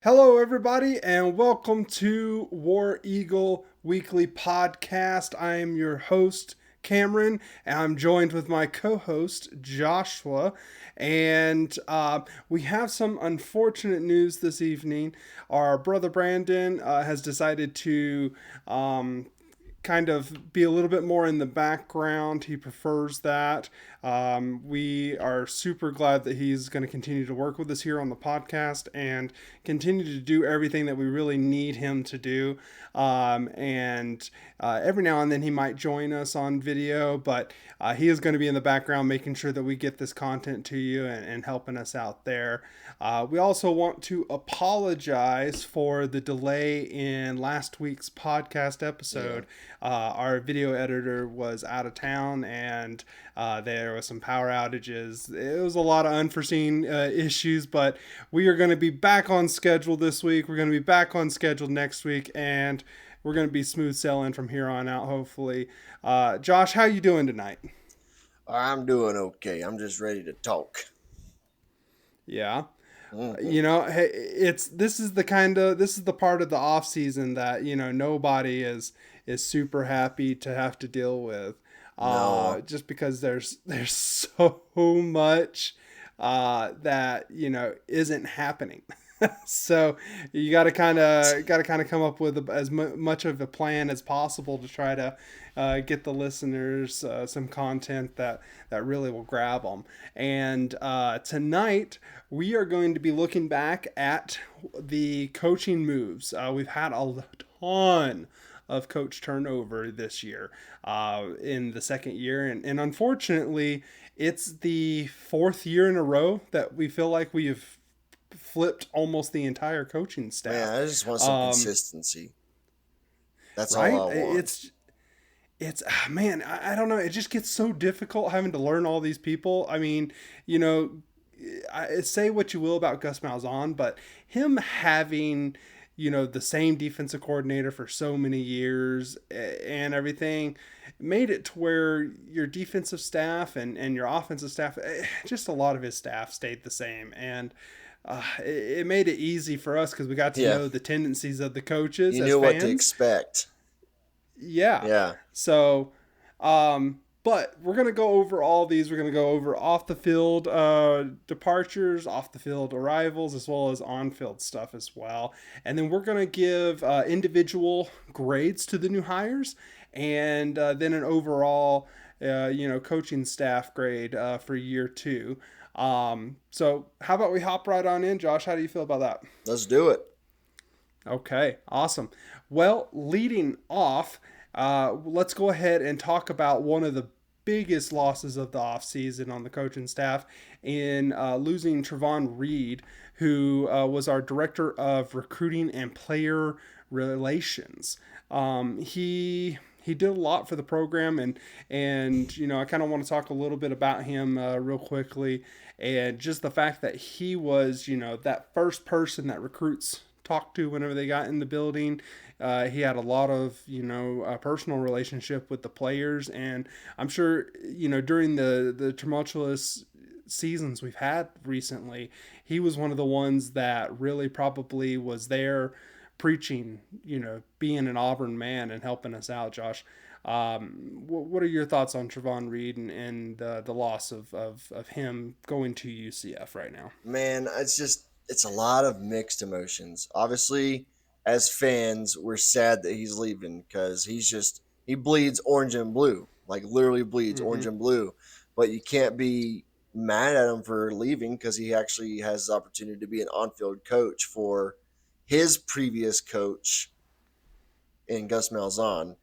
Hello, everybody, and welcome to War Eagle Weekly Podcast. I am your host, Cameron, and I'm joined with my co host, Joshua. And we have some unfortunate news this evening. Our brother Brandon has decided to kind of be a little bit more in the background. He prefers that. We are super glad that he's going to continue to work with us here on the podcast and continue to do everything that we really need him to do. And every now and then he might join us on video, but he is going to be in the background making sure that we get this content to you and helping us out there. We also want to apologize for the delay in last week's podcast episode. Our video editor was out of town and there was some power outages. It was a lot of unforeseen issues, but we are going to be back on schedule this week. We're going to be back on schedule next week, and we're going to be smooth sailing from here on out, hopefully. Josh, how you doing tonight? I'm doing okay. I'm just ready to talk. Yeah. Mm-hmm. Hey, this is the part of the off season that nobody is super happy to have to deal with, No. just because there's so much that isn't happening. So you got to come up with as much of a plan as possible to try to get the listeners some content that really will grab them. And tonight we are going to be looking back at the coaching moves. We've had a ton of coach turnover this year in the second year, and unfortunately it's the fourth year in a row that we feel like we've flipped almost the entire coaching staff. Man, I just want some consistency. That's all Right? I want. It's man, I don't know. It just gets so difficult having to learn all these people. I mean, say what you will about Gus Malzahn, but him having the same defensive coordinator for so many years and everything made it to where your defensive staff and your offensive staff, just a lot of his staff stayed the same. And it made it easy for us because we got to Yeah. know the tendencies of the coaches You as knew what to fans. expect. Yeah. Yeah. So, but we're going to go over all these. We're going to go over off the field departures, off the field arrivals, as well as on field stuff as well. And then we're going to give individual grades to the new hires and then an overall, coaching staff grade for year two. So how about we hop right on in, Josh? How do you feel about that? Let's do it. Okay, awesome. Well, leading off, let's go ahead and talk about one of the biggest losses of the offseason on the coaching staff in losing Trevon Reed, who was our director of recruiting and player relations. He did a lot for the program, and I kind of want to talk a little bit about him real quickly, and just the fact that he was that first person that recruits talked to whenever they got in the building. He had a lot of personal relationship with the players, and I'm sure during the tumultuous seasons we've had recently, he was one of the ones that really probably was there preaching, being an Auburn man and helping us out, Josh. What are your thoughts on Trevon Reed and the loss of him going to UCF right now? Man, it's a lot of mixed emotions. Obviously, as fans, we're sad that he's leaving because he bleeds orange and blue, like literally bleeds orange Mm-hmm. and blue. But you can't be mad at him for leaving because he actually has the opportunity to be an on-field coach for his previous coach in Gus Malzahn.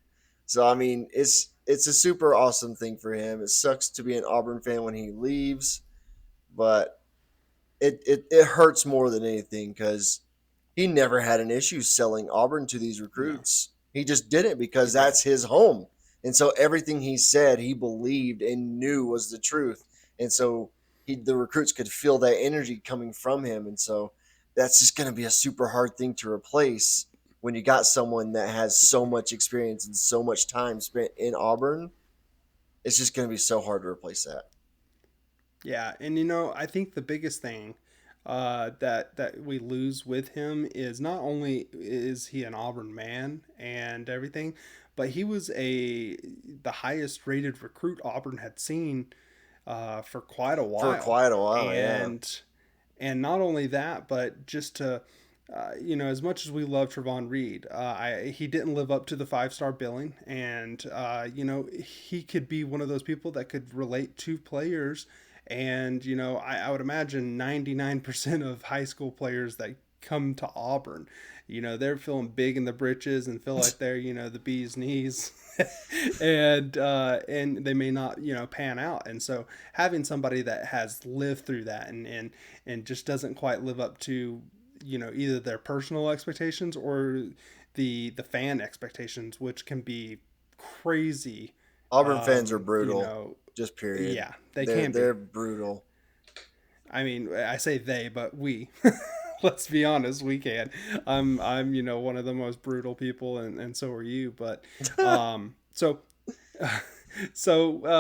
So I mean, it's a super awesome thing for him. It sucks to be an Auburn fan when he leaves, but it hurts more than anything because he never had an issue selling Auburn to these No, recruits. He just did it he because didn't. that's his home. And so everything he said, he believed and knew was the truth. And so the recruits could feel that energy coming from him. And so that's just going to be a super hard thing to replace when you got someone that has so much experience and so much time spent in Auburn. It's just going to be so hard to replace that. Yeah, and I think the biggest thing that we lose with him is not only is he an Auburn man and everything, but he was the highest rated recruit Auburn had seen for quite a For while, quite a while. Yeah. and not only that, but just to as much as we love Trevon Reed, he didn't live up to the 5-star billing, and he could be one of those people that could relate to players, and I would imagine 99% of high school players that come to Auburn, they're feeling big in the britches and feel like they're the bee's knees, and they may not pan out, and so having somebody that has lived through that and just doesn't quite live up to either their personal expectations or the fan expectations, which can be crazy. Auburn fans are um you brutal. know Just period. yeah, they They're can they're be. brutal. I mean, I say they, but we let's be honest, we can. I'm one of the most brutal people, and so are you, but so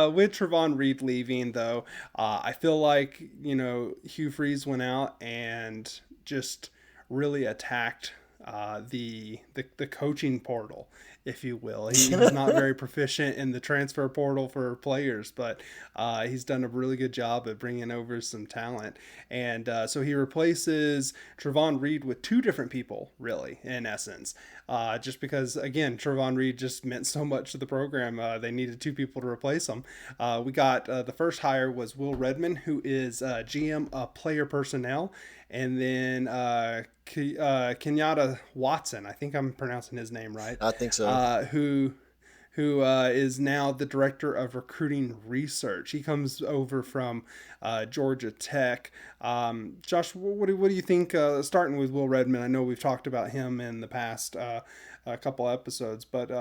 with Trevon Reed leaving, though, I feel like Hugh Freeze went out and just really attacked the coaching portal, if you will. He's not very proficient in the transfer portal for players, but he's done a really good job at bringing over some talent. And so he replaces Trevon Reed with two different people, really, in essence. Just because, again, Trevon Reed just meant so much to the program, they needed two people to replace him. We got the first hire was Will Redmond, who is GM player personnel, and then Kenyatta Watson. I think I'm pronouncing his name right. I think so. Who is now the director of recruiting research. He comes over from Georgia Tech. Josh, what do you think? Starting with Will Redmond, I know we've talked about him in the past a couple episodes, but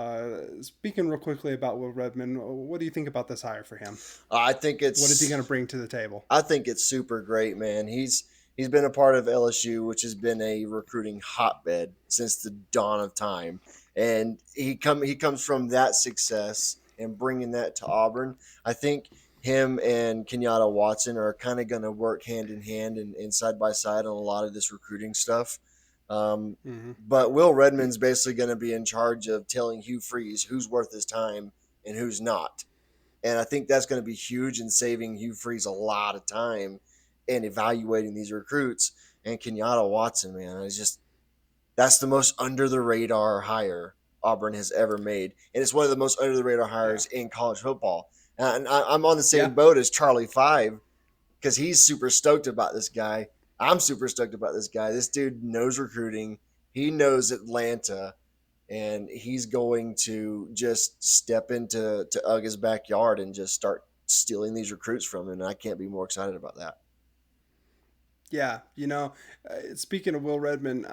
speaking real quickly about Will Redmond, what do you think about this hire for him? I think What is he it's going to bring to the table? I think it's super great, man. He's been a part of LSU, which has been a recruiting hotbed since the dawn of time, and he comes from that success and bringing that to Auburn. I think him and Kenyatta Watson are kind of going to work hand in hand and side by side on a lot of this recruiting stuff. Um, Mm-hmm. but Will Redmond's basically going to be in charge of telling Hugh Freeze who's worth his time and who's not. And I think that's going to be huge in saving Hugh Freeze a lot of time in evaluating these recruits. And Kenyatta Watson, man, is just that's the most under the radar hire Auburn has ever made, and it's one of the most under the radar Yeah. hires in college football. And I'm on the Yeah. same boat as Charlie Five because he's super stoked about this guy. I'm super stoked about this guy. This dude knows recruiting. He knows Atlanta, and he's going to just step into Uga's backyard and just start stealing these recruits from him. And I can't be more excited about that. Yeah, speaking of Will Redmond,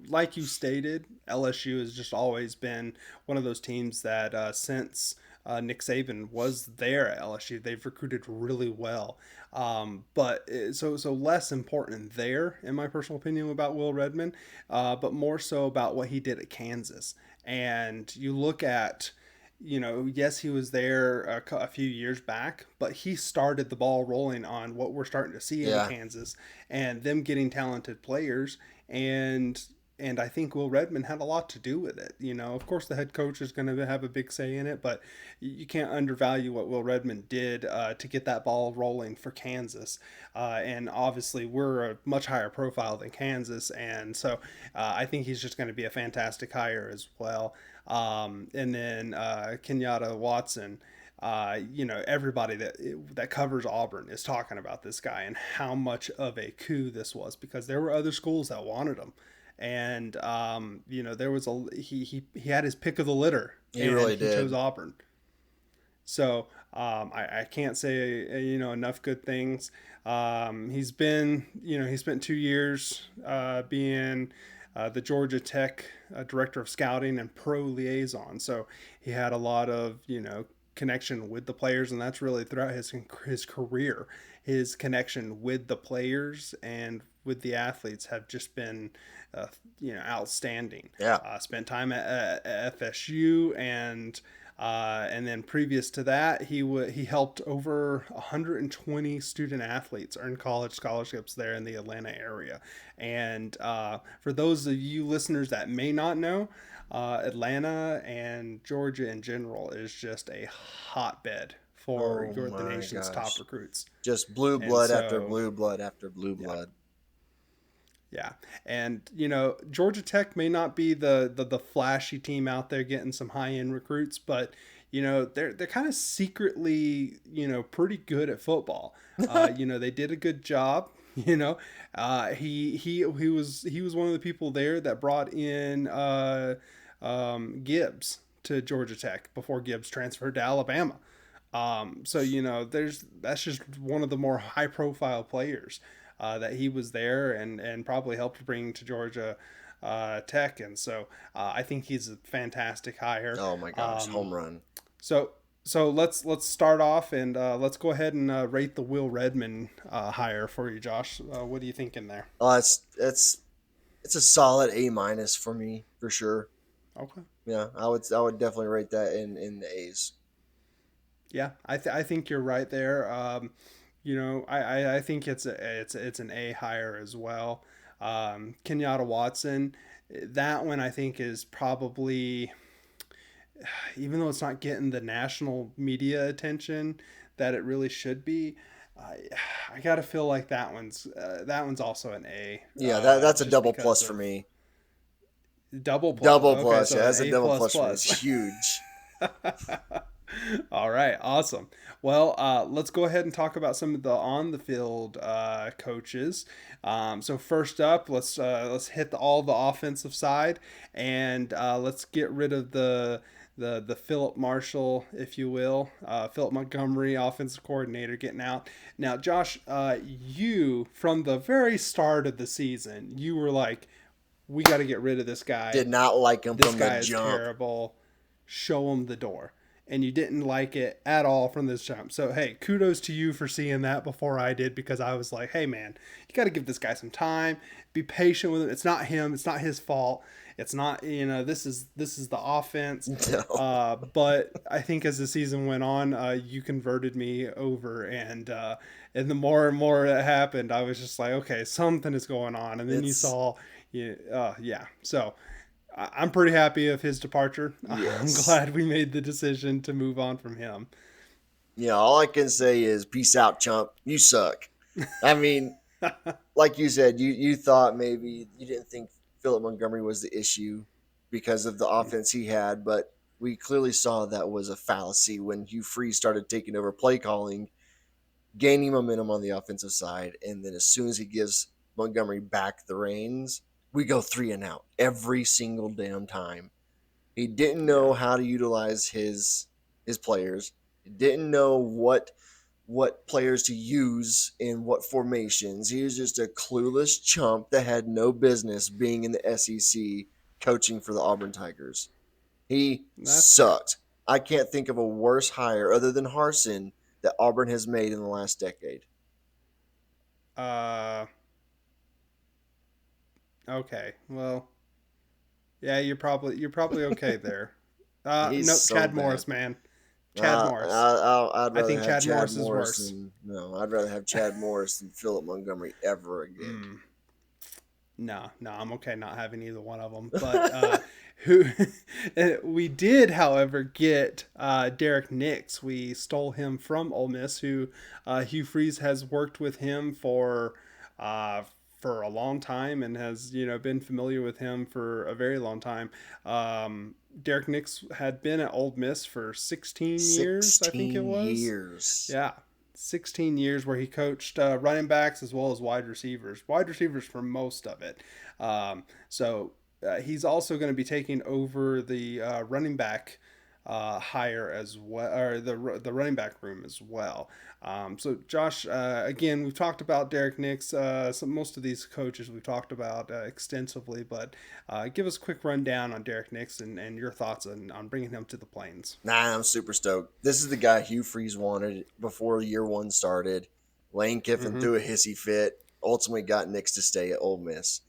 like you stated, LSU has just always been one of those teams that since Nick Saban was there at LSU, they've recruited really well. But so less important there, in my personal opinion, about Will Redmond, but more so about what he did at Kansas. And you look at yes, he was there a few years back, but he started the ball rolling on what we're starting to see in Yeah, Kansas and them getting talented players. And I think Will Redmond had a lot to do with it. Of course, the head coach is going to have a big say in it, but you can't undervalue what Will Redmond did to get that ball rolling for Kansas. And obviously, we're a much higher profile than Kansas, and so I think he's just going to be a fantastic hire as well. And then Kenyatta Watson. Everybody that covers Auburn is talking about this guy and how much of a coup this was because there were other schools that wanted him, and there was he had his pick of the litter he and really he chose did. Auburn. So I can't say enough good things. He spent 2 years being the Georgia Tech director of scouting and pro liaison. So he had a lot of connection with the players, and that's really throughout his career. His connection with the players and with the athletes have just been outstanding. Yeah, Spent time at FSU and And then previous to that, he helped over 120 student athletes earn college scholarships there in the Atlanta area. And for those of you listeners that may not know, Atlanta and Georgia in general is just a hotbed for Oh the my nation's top gosh. recruits. Just blue And blood after so, blue blood after blue yeah, blood. yeah, and Georgia Tech may not be the flashy team out there getting some high end recruits, but they're kind of secretly pretty good at football. They did a good job. He was one of the people there that brought in Gibbs to Georgia Tech before Gibbs transferred to Alabama. So that's just one of the more high profile players that he was there and probably helped bring to Georgia Tech, and so I think he's a fantastic hire. Oh my gosh, home run. So let's start off and let's go ahead and rate the Will Redmond hire for you, Josh. What are you thinking there? Oh, it's a solid A- for me for sure. Okay. Yeah, I would definitely rate that in the A's. Yeah, I think you're right there. I think it's an A hire as well. Kenyatta Watson, that one I think is probably, even though it's not getting the national media attention that it really should be, I I gotta feel like that one's also an A, Yeah, that's a just double because plus for of me. double plus. Double Okay, plus, yeah, so an that's a A double plus plus for me. plus. It's huge. All right, awesome. Well, let's go ahead and talk about some of the on the field coaches. So first up, let's hit all the offensive side, and let's get rid of the Philip Marshall, if you will, Philip Montgomery, offensive coordinator, getting out. Now, Josh, you from the very start of the season, you were like, we got to get rid of this guy. Did not like him This from the guy is jump. terrible. Show him the door. And you didn't like it at all from this jump. So, hey, kudos to you for seeing that before I did, because I was like, hey, man, you got to give this guy some time. Be patient with him. It's not him. It's not his fault. It's not, this is the offense. No, But I think as the season went on, you converted me over, and the more and more that happened, I was just like, okay, something is going on. And then you it's saw, yeah. So I'm pretty happy of his departure. I'm yes. glad we made the decision to move on from him. Yeah, all I can say is peace out, chump. You suck. I mean, like you said, you thought maybe you didn't think Philip Montgomery was the issue because of the offense he had, but we clearly saw that was a fallacy when Hugh Freeze started taking over play calling, gaining momentum on the offensive side, and then as soon as he gives Montgomery back the reins, we go 3-and-out every single damn time. He didn't know Yeah, how to utilize his players. He didn't know what players to use in what formations. He was just a clueless chump that had no business being in the SEC coaching for the Auburn Tigers. He that's fair. sucked. I can't think of a worse hire other than Harsin that Auburn has made in the last decade. Uh, okay. Well, yeah, you're probably okay there. He's Nope, so Chad bad. Morris, man. Chad Morris. I'd I rather think have Chad Chad Morris is Morris worse. than no. I'd rather have Chad Morris than Philip Montgomery ever again. Mm. No, no, I'm okay not having either one of them. But who we did, however, get Derek Nix. We stole him from Ole Miss, who Hugh Freeze has worked with him uh, for a long time and has been familiar with him for a very long time. Derek Nix had been at Ole Miss for 16 years, I think it 16 was. years. Yeah, 16 years where he coached running backs as well as wide receivers for most of it. He's also going to be taking over the running back hire as well, or the running back room as well. So Josh, again, we've talked about Derek Nix. Most of these coaches we've talked about extensively, but give us a quick rundown on Derek Nix and your thoughts on bringing him to the Plains. Nah, I'm super stoked. This is the guy Hugh Freeze wanted before year one started. Lane Kiffin Mm-hmm. threw a hissy fit, ultimately got Nix to stay at Ole Miss.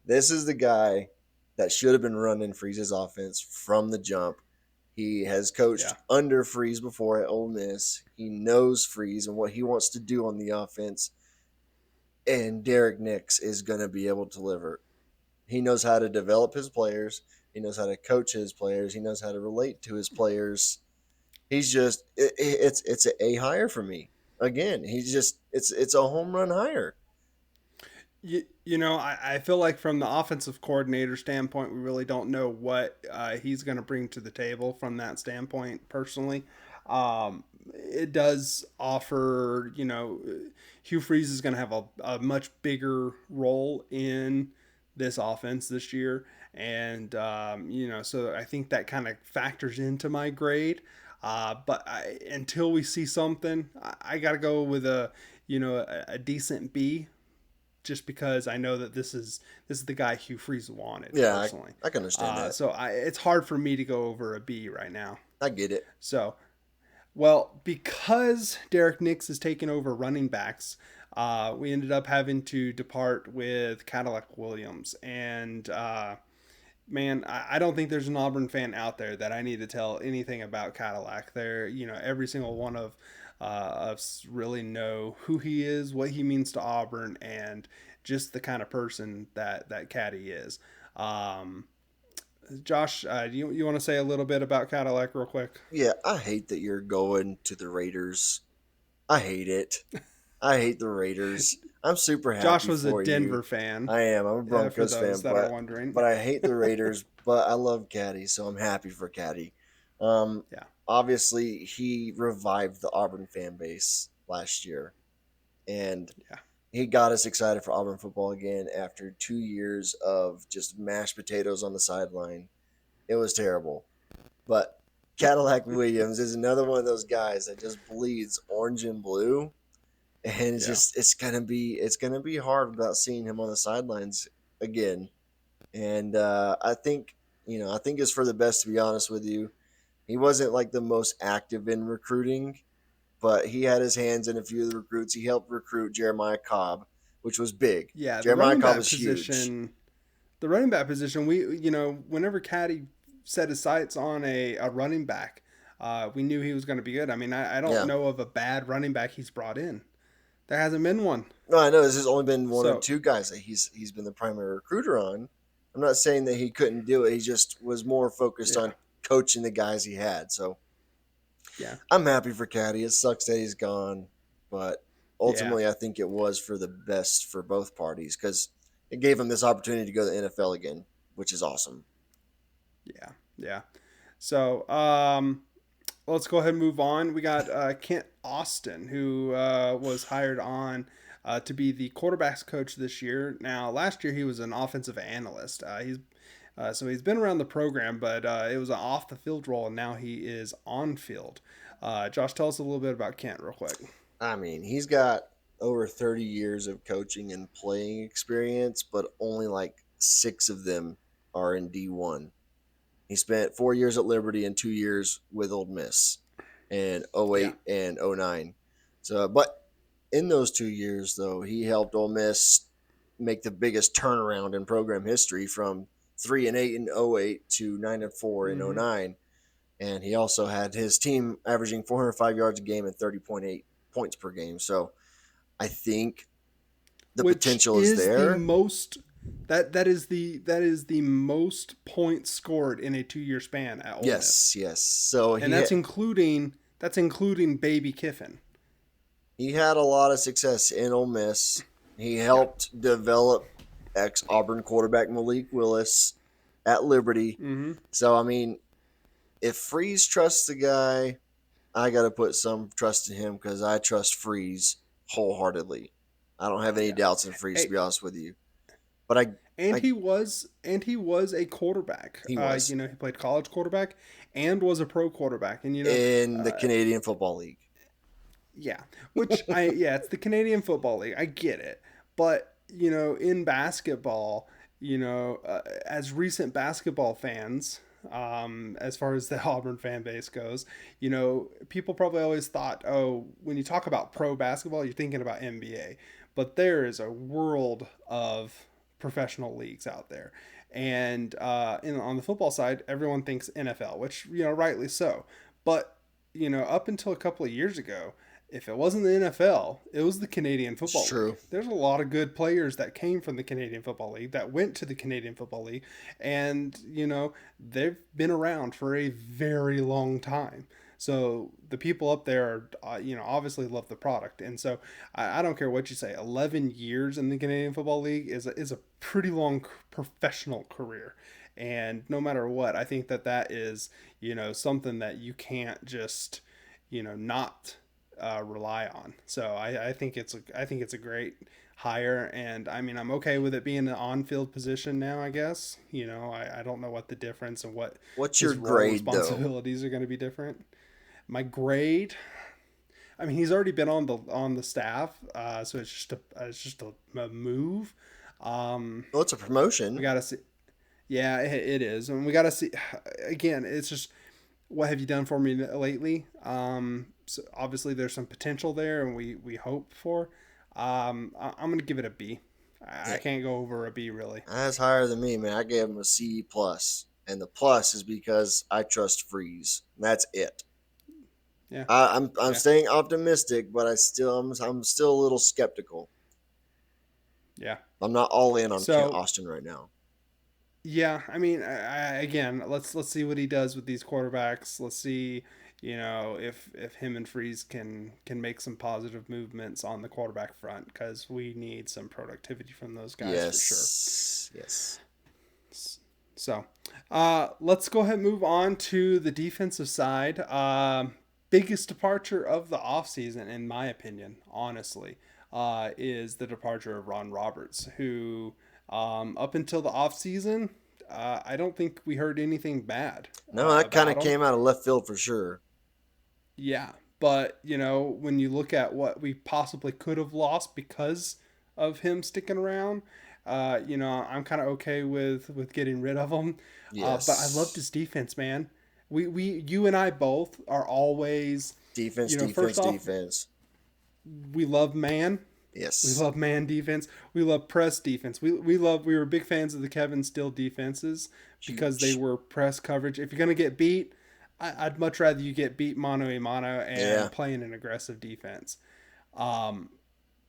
This is the guy that should have been running Freeze's offense from the jump. He has coached Yeah. under Freeze before at Ole Miss. He knows Freeze and what he wants to do on the offense. And Derek Nix is going to be able to deliver. He knows how to develop his players. He knows how to coach his players. He knows how to relate to his players. He's just it's an A hire for me. Again, he's just it's a home run hire. I feel like from the offensive coordinator standpoint, we really don't know what he's going to bring to the table from that standpoint, personally. It does offer, Hugh Freeze is going to have a much bigger role in this offense this year. And, so I think that kind of factors into my grade. Until we see something, I got to go with a decent B, just because I know that this is the guy Hugh Freeze wanted Yeah, personally. I can understand that. It's hard for me to go over a B right now. I get it. So, well, because Derek Nix is taking over running backs, we ended up having to depart with Cadillac Williams. And man, I don't think there's an Auburn fan out there that I need to tell anything about Cadillac. They're, every single one of us really know who he is, what he means to Auburn, and just the kind of person that Caddy is. Um, Josh, you want to say a little bit about Cadillac real quick? Yeah, I hate that you're going to the Raiders. I hate it. I hate the Raiders. I'm super Josh happy was a for you. Denver fan, I am. I'm a for Broncos those fan, that are wondering. but I hate the Raiders. But I love Caddy, so I'm happy for Caddy. Um, Yeah, Obviously he revived the Auburn fan base last year, and yeah. he got us excited for Auburn football again after 2 years of just mashed potatoes on the sideline. It was terrible. But Cadillac Williams is another one of those guys that just bleeds orange and blue, and Yeah. it's gonna be hard without seeing him on the sidelines again. And I think it's for the best, to be honest with you. He wasn't like the most active in recruiting, but he had his hands in a few of the recruits. He helped recruit Jeremiah Cobb, which was big. Yeah, Jeremiah Cobb was huge. the running back position, whenever Caddy set his sights on a running back, we knew he was going to be good. I mean, I don't Yeah. know of a bad running back he's brought in. There hasn't been one. No, I know this has only been one or So, two guys that he's been the primary recruiter on. I'm not saying that he couldn't do it. He just was more focused yeah, on coaching the guys he had. So yeah, I'm happy for Caddy. It sucks that he's gone, but yeah, ultimately I think it was for the best for both parties because it gave him this opportunity to go to the NFL again, which is awesome. yeah, yeah. So, let's go ahead and move on. We got Kent Austin, who was hired on to be the quarterbacks coach this year. Now, last year he was an offensive analyst. So he's been around the program, but it was an off the field role, and now he is on field. Josh, tell us a little bit about Kent, real quick. I mean, he's got over 30 years of coaching and playing experience, but only like 6 of them are in D1. He spent 4 years at Liberty and 2 years with Old Miss in Yeah. '08 and '09. So, but in those 2 years, though, he helped Ole Miss make the biggest turnaround in program history from 3-8 in '08 to 9-4 in Mm-hmm. '09. And he also had his team averaging 405 yards a game and 30.8 points per game. So I think the Which potential is is the there. most that is the most points scored in a 2 year span at Ole Miss, Yes, yes. So and that's including Baby Kiffin. he had a lot of success in Ole Miss. He Yeah. helped develop ex Auburn quarterback Malik Willis at Liberty. Mm-hmm. So I mean, if Freeze trusts the guy, I got to put some trust in him because I trust Freeze wholeheartedly. I don't have any Yeah. doubts in Freeze, to Hey, be honest with you. But and I, he was a quarterback. he was He played college quarterback and was a pro quarterback, and in the Canadian Football League. yeah, it's the Canadian Football League. I get it, but in basketball, as recent basketball fans, as far as the Auburn fan base goes, people probably always thought, oh, when you talk about pro basketball, you're thinking about NBA, but there is a world of professional leagues out there. And on the football side, everyone thinks NFL, which rightly so. But up until a couple of years ago, if it wasn't the NFL, it was the Canadian It's Football League. true. There's a lot of good players that came from the Canadian Football League that went to the Canadian Football League, and they've been around for a very long time. So the people up there, obviously love the product, and so I don't care what you say. 11 years in the Canadian Football League is a pretty long professional career, and no matter what, I think that is something that you can't just not rely on. So I think it's a great hire, and I mean I'm okay with it being an on-field position now. I guess I don't know what the difference and what What's your his role grade though? responsibilities are going to be different. My grade, I mean, he's already been on the staff, so it's just a move. Um, Well, it's a we promotion. gotta see. Yeah, it is, and we gotta see. Again, it's just what have you done for me lately? So obviously there's some potential there, and we hope for. I'm gonna give it a B. I Yeah, can't go over a B really. that's higher than me, man. I gave him a C plus, and the plus is because I trust Freeze. That's it. Yeah, I'm yeah. staying optimistic, but I'm still a little skeptical. Yeah. I'm not all in on Kent So Austin right now. yeah, I mean, again, let's see what he does with these quarterbacks. Let's see, if him and Freeze can make some positive movements on the quarterback front because we need some productivity from those guys for sure. Yes, yes, So, let's go ahead and move on to the defensive side. Biggest departure of the offseason, in my opinion, honestly, is the departure of Ron Roberts, who, up until the offseason, I don't think we heard anything bad no, that kind about of him. came out of left field for sure. Yeah, but when you look at what we possibly could have lost because of him sticking around, I'm kind of okay with getting rid of him. But I loved Yes, his defense, man. You and I both are always, defense, first defense, off, defense. we love man. We Yes, love man defense. We love press defense. We were big fans of the Kevin Steele defenses because they huge. were press coverage. If you're gonna get beat, I'd much rather you get beat mano a mano Yeah, and playing an aggressive defense. Um,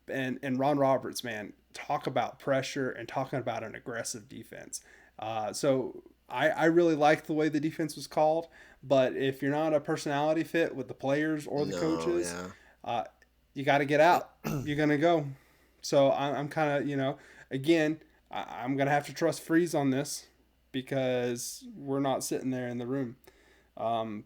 and Ron Roberts, man, talk about pressure and talking about an aggressive defense. So I really liked the way the defense was called, but if you're not a personality fit with the players or the no, coaches, yeah, uh, you got to get out. You're gonna go. So I'm kind of again I'm gonna have to trust Freeze on this because we're not sitting there in the room. Um,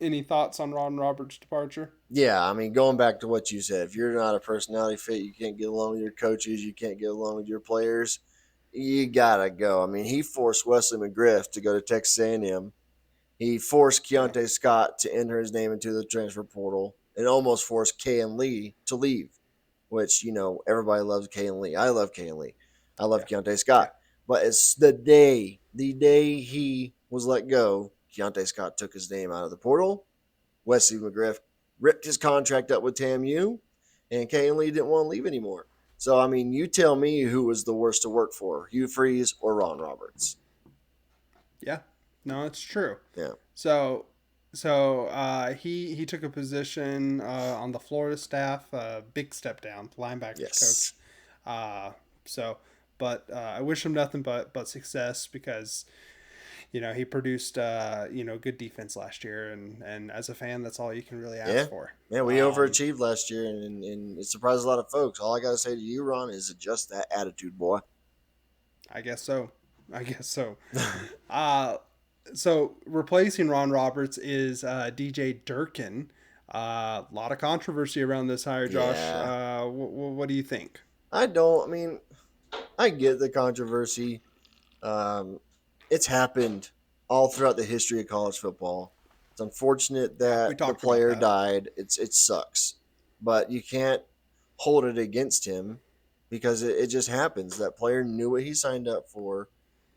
any thoughts on Ron Roberts' departure? yeah. I mean, going back to what you said, if you're not a personality fit, you can't get along with your coaches, you can't get along with your players. You gotta go. I mean, he forced Wesley McGriff to go to Texas A&M. He forced Yeah, Keontae Scott to enter his name into the transfer portal and almost forced Kay and Lee to leave, which, everybody loves Kay and Lee. I love Kay and Lee. I love yeah, Keontae yeah, Scott. But it's the day he was let go, Keontae Scott took his name out of the portal. Wesley McGriff ripped his contract up with TAMU, and Kay and Lee didn't want to leave anymore. So, I mean, you tell me who was the worst to work for, Hugh Freeze or Ron Roberts. yeah. No, it's true. Yeah. So, he took a position on the Florida staff, big step down, linebackers Yes. coach. Uh, so, but I wish him nothing but success because he produced good defense last year, and as a fan, that's all you can really ask Yeah. for. Yeah, we Um, overachieved last year, and it surprised a lot of folks. All I got to say to you, Ron, is adjust that attitude, boy. I guess so. I guess so. Uh, so replacing Ron Roberts is DJ Durkin. A lot of controversy around this hire, Josh. Yeah. What do you think? I mean, I get the controversy. Um, it's happened all throughout the history of college football. It's unfortunate Yeah, we that the talked about player that. died. It sucks, but you can't hold it against him because it just happens. That player knew what he signed up for.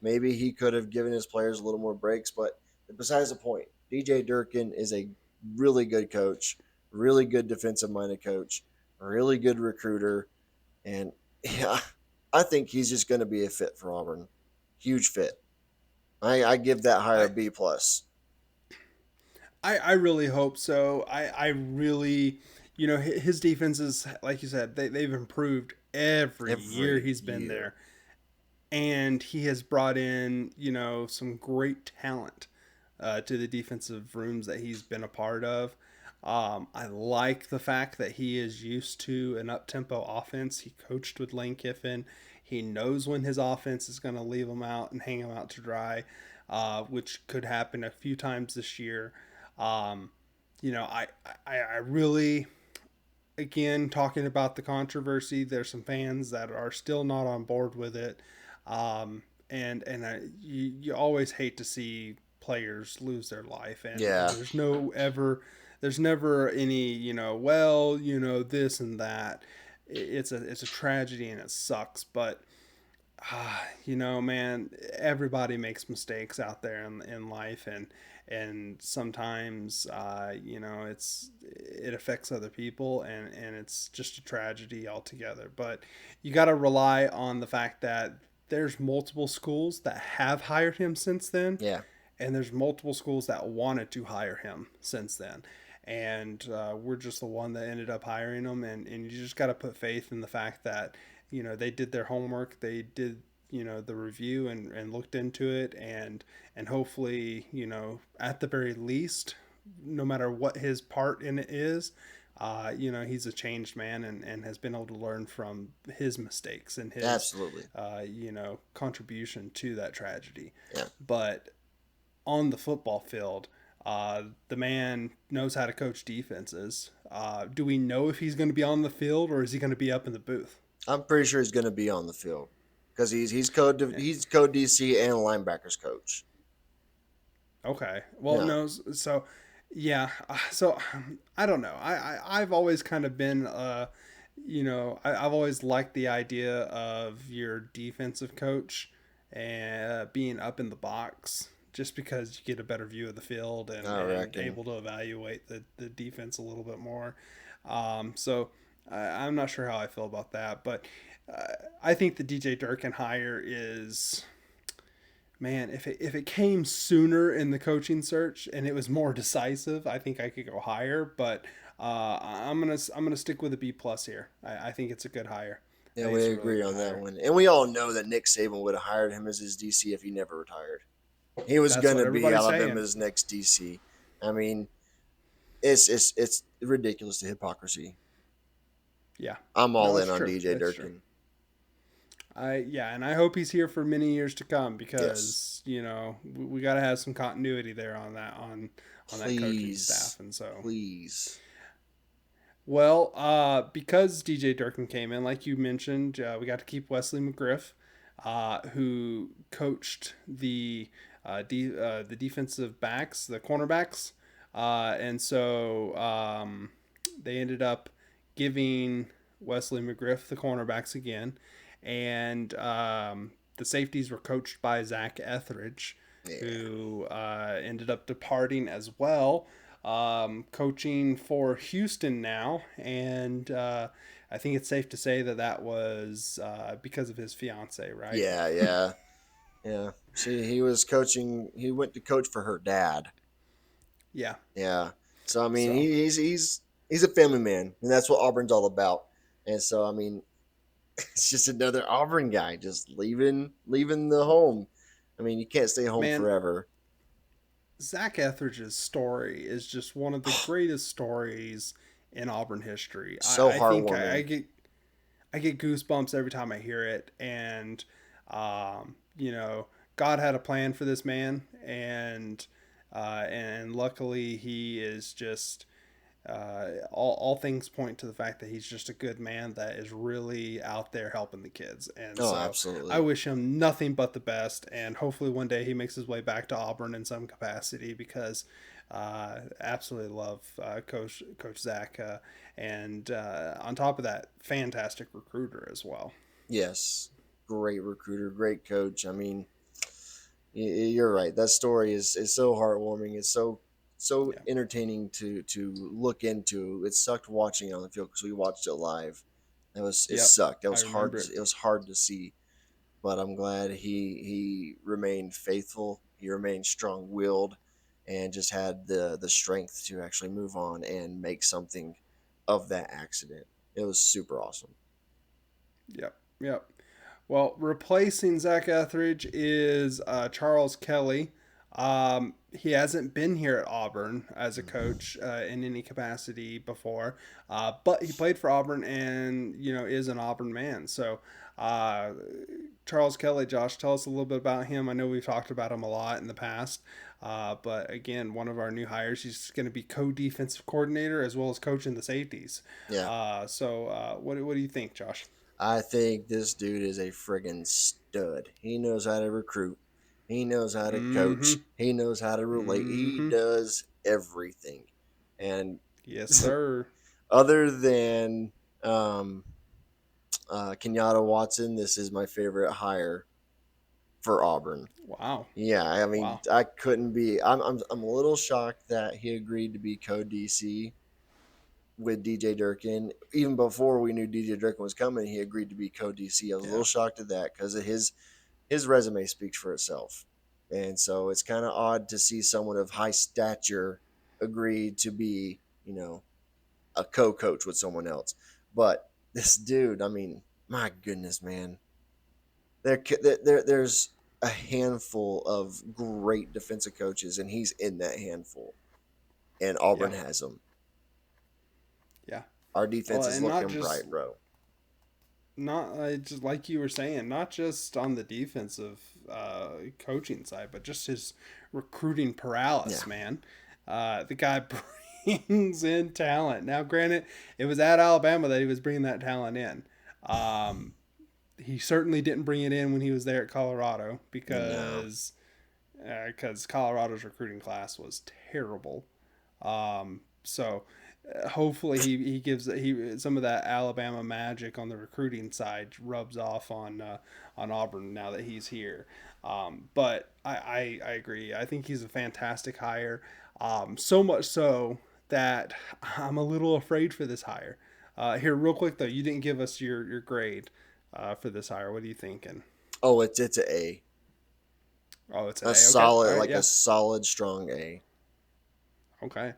Maybe he could have given his players a little more breaks, but besides the point, DJ Durkin is a really good coach, really good defensive minded coach, really good recruiter, and yeah, I think he's just going to be a fit for Auburn. Huge fit. I give that hire a I B plus. I really hope so. I really, his defenses, like you said, they've improved every year Every he's been year. there, and he has brought in, some great talent to the defensive rooms that he's been a part of. I like the fact that he is used to an up tempo offense. He coached with Lane Kiffin. He knows when his offense is going to leave him out and hang him out to dry, which could happen a few times this year. Um, I really, again, talking about the controversy, there's some fans that are still not on board with it. You always hate to see players lose their life, and Yeah, there's never any, well, this and that. It's a tragedy and it sucks, but man, everybody makes mistakes out there in life, and sometimes, it affects other people, and it's just a tragedy altogether. But you got to rely on the fact that there's multiple schools that have hired him since then, yeah, and there's multiple schools that wanted to hire him since then. And we're just the one that ended up hiring him, and you just got to put faith in the fact that they did their homework, they did the review and looked into it, and hopefully, at the very least, no matter what his part in it is, he's a changed man, and has been able to learn from his mistakes and his absolutely. contribution to that tragedy. Yeah. But on the football field, the man knows how to coach defenses. Do we know if he's going to be on the field, or is he going to be up in the booth? I'm pretty sure he's going to be on the field because he's code DC and linebackers coach. Okay. Well, Yeah, no. So, yeah. So, I don't know. I've always kind of been, I've always liked the idea of your defensive coach and being up in the box, just because you get a better view of the field, I and reckon. able to evaluate the defense a little bit more. So, I'm not sure how I feel about that, but I think the DJ Durkin hire is, man, if it came sooner in the coaching search and it was more decisive, I think I could go higher. But I'm gonna stick with a B plus here. I think it's a good hire. I Yeah, think we it's a really agree good on that hire. one. And we all know that Nick Saban would have hired him as his DC if he never retired. He was That's going what to be everybody's saying. Alabama's next DC. I mean, it's ridiculous the hypocrisy. Yeah, I'm all no, in it's on true. DJ It's true. Durkin. And I hope he's here for many years to come, Yes, because we got to have some continuity there on that coaching please, staff, and so. please. Well, because DJ Durkin came in, like you mentioned, we got to keep Wesley McGriff, who coached the defensive backs, the cornerbacks, and so they ended up giving Wesley McGriff the cornerbacks again, and the safeties were coached by Zach Etheridge, Yeah, who ended up departing as well, coaching for Houston now, and I think it's safe to say that was because of his fiance, right? yeah, yeah, yeah. He was coaching. He went to coach for her dad. Yeah. Yeah. So I mean, So, he's a family man, and that's what Auburn's all about. And so I mean, it's just another Auburn guy just leaving the home. I mean, you can't stay home man, forever. Zach Etheridge's story is just one of the greatest stories in Auburn history. So I think I heartwarming. get goosebumps every time I hear it, and um, you know, God had a plan for this man, and luckily he is just, all things point to the fact that he's just a good man that is really out there helping the kids. And Oh, so I absolutely. wish him nothing but the best. And hopefully one day he makes his way back to Auburn in some capacity, because absolutely love Coach Zach. And on top of that, fantastic recruiter as well. Yes. Great recruiter, great coach. I mean, you're right. That story is so heartwarming. It's so Yeah. entertaining to look into. It sucked watching it on the field because we watched it live. It Yep. sucked. It I was hard. remember it. It was hard to see. but I'm glad he remained faithful. He remained strong willed, and just had the strength to actually move on and make something of that accident. It was super awesome. Yep. Yep. Well, replacing Zach Etheridge is Charles Kelly. He hasn't been here at Auburn as a coach in any capacity before, but he played for Auburn and is an Auburn man. So, uh, Charles Kelly, Josh, tell us a little bit about him. I know we've talked about him a lot in the past, but again, one of our new hires. He's going to be co-defensive coordinator as well as coaching the safeties. Yeah, What do you think, Josh? I think this dude is a friggin' stud. He knows how to recruit. He knows how to Mm-hmm. coach. He knows how to relate. He Mm-hmm. does everything. And Yes, sir. other than um, Kenyatta Watson, this is my favorite hire for Auburn. Wow. Yeah, I mean, Wow. I couldn't be. I'm a little shocked that he agreed to be co DC with DJ Durkin. Even before we knew DJ Durkin was coming, he agreed to be co DC. I was a little Yeah. shocked at that because his resume speaks for itself, and so it's kind of odd to see someone of high stature agree to be, a co-coach with someone else. But this dude, I mean, my goodness, man, there's a handful of great defensive coaches, and he's in that handful. And Yeah. Auburn has them. Yeah. Our Well, defense is and not looking just bright, bro. not just like you were saying, not just on the defensive coaching side, but just his recruiting Yeah, paralysis, man. The guy brings in talent. Now, granted, it was at Alabama that he was bringing that talent in. Um, he certainly didn't bring it in when he was there at Colorado no, because Colorado's recruiting class was terrible. So hopefully he gives he some of that Alabama magic on the recruiting side rubs off on Auburn now that he's here. But I agree. I think he's a fantastic hire. So much so that I'm a little afraid for this hire. Here, real quick though, you didn't give us your grade for this hire. What are you thinking? oh, it's a A, Oh, it's an a A. Okay, all solid, right, like a yeah, solid, strong A. okay.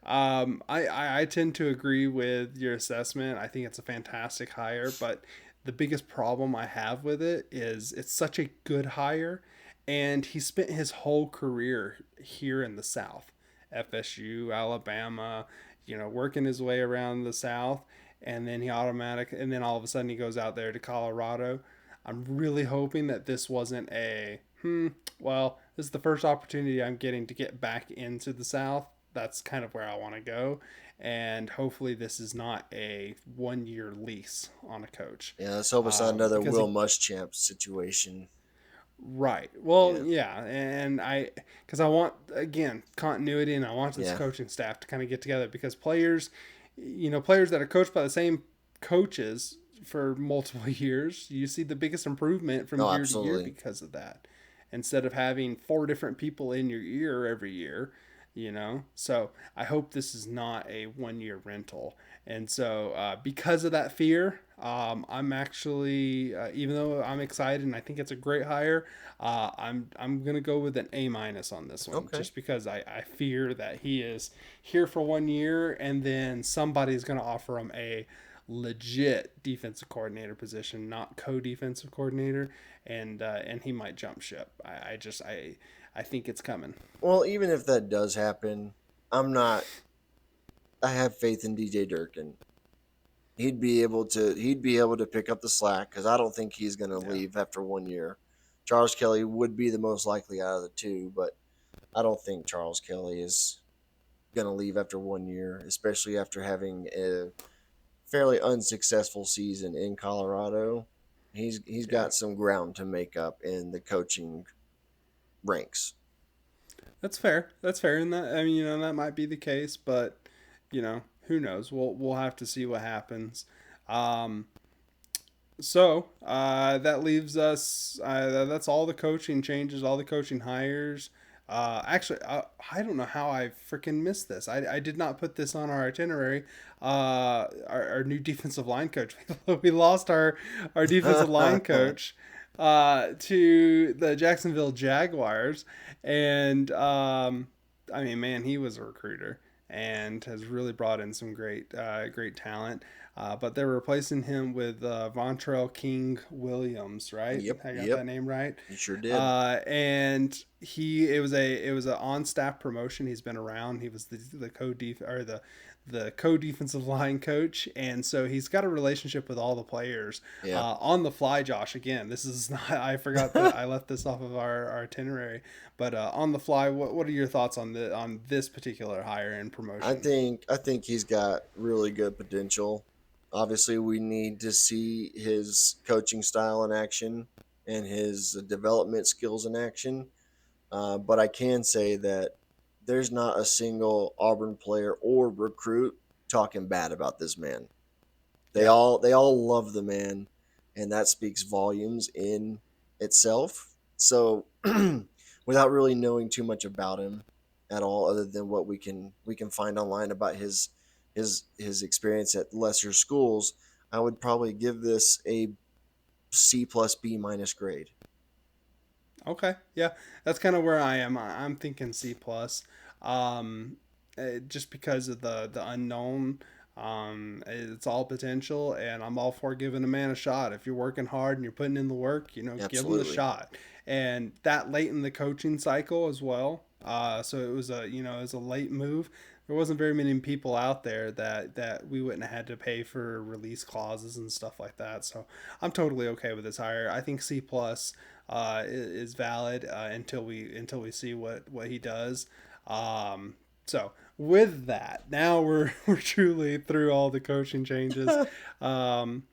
I tend to agree with your assessment. I think it's a fantastic hire, but the biggest problem I have with it is it's such a good hire, and he spent his whole career here in the South, FSU, Alabama, working his way around the South, and then all of a sudden he goes out there to Colorado. I'm really hoping that this wasn't well, this is the first opportunity I'm getting to get back into the South. That's kind of where I want to go. And hopefully, this is not a 1 year lease on a coach. Yeah, let's hope it's not another Because Will Muschamp situation. right. Well, Yeah, yeah, because I want again continuity, and I want this yeah. coaching staff to kind of get together because players that are coached by the same coaches for multiple years, you see the biggest improvement from No, year to year absolutely. because of that. Instead of having four different people in your ear every year. So I hope this is not a 1 year rental. And so because of that fear, I'm actually, even though I'm excited and I think it's a great hire, I'm gonna go with an A- on this one, Okay. just because I fear that he is here for 1 year and then somebody's gonna offer him a legit defensive coordinator position, not co-defensive coordinator, and he might jump ship. I think it's coming. Well, even if that does happen, I'm not. I have faith in DJ Durkin. He'd be able to pick up the slack because I don't think he's going to Yeah. leave after 1 year. Charles Kelly would be the most likely out of the two, but I don't think Charles Kelly is going to leave after 1 year, especially after having a fairly unsuccessful season in Colorado. He's Yeah. got some ground to make up in the coaching ranks. That's fair. That's fair, and that I mean, that might be the case, but who knows? We'll have to see what happens. Um, so that leaves us. That's all the coaching changes, all the coaching hires. Actually, I don't know how I freaking missed this. I did not put this on our itinerary. Our new defensive line coach. We lost our defensive line coach. to the Jacksonville Jaguars, and I mean, man, he was a recruiter and has really brought in some great talent. But they're replacing him with Vontrell King Williams, right? Yep, I got yep, that name right. you sure did. And it was an on staff promotion. He's been around. He was the co-defensive line coach, and so he's got a relationship with all the players. Yeah. On the fly, Josh. Again, this is not. I forgot that I left this off of our itinerary, but on the fly, what are your thoughts on this particular hire and promotion? I think he's got really good potential. Obviously, we need to see his coaching style in action and his development skills in action. But I can say that there's not a single Auburn player or recruit talking bad about this man. Yeah. They all love the man, and that speaks volumes in itself. So, without really knowing too much about him at all, other than what we can find online about his experience at lesser schools, I would probably give this a C plus B minus grade. Okay, yeah, that's kind of where I am. I'm thinking C plus, just because of the unknown. It's all potential, and I'm all for giving a man a shot. If you're working hard and you're putting in the work, give him the Absolutely. shot. And that late in the coaching cycle as well. So it was a late move. There wasn't very many people out there that we wouldn't have had to pay for release clauses and stuff like that. So I'm totally okay with this hire. I think C plus is valid until we see what he does. So with that, now we're truly through all the coaching changes, um,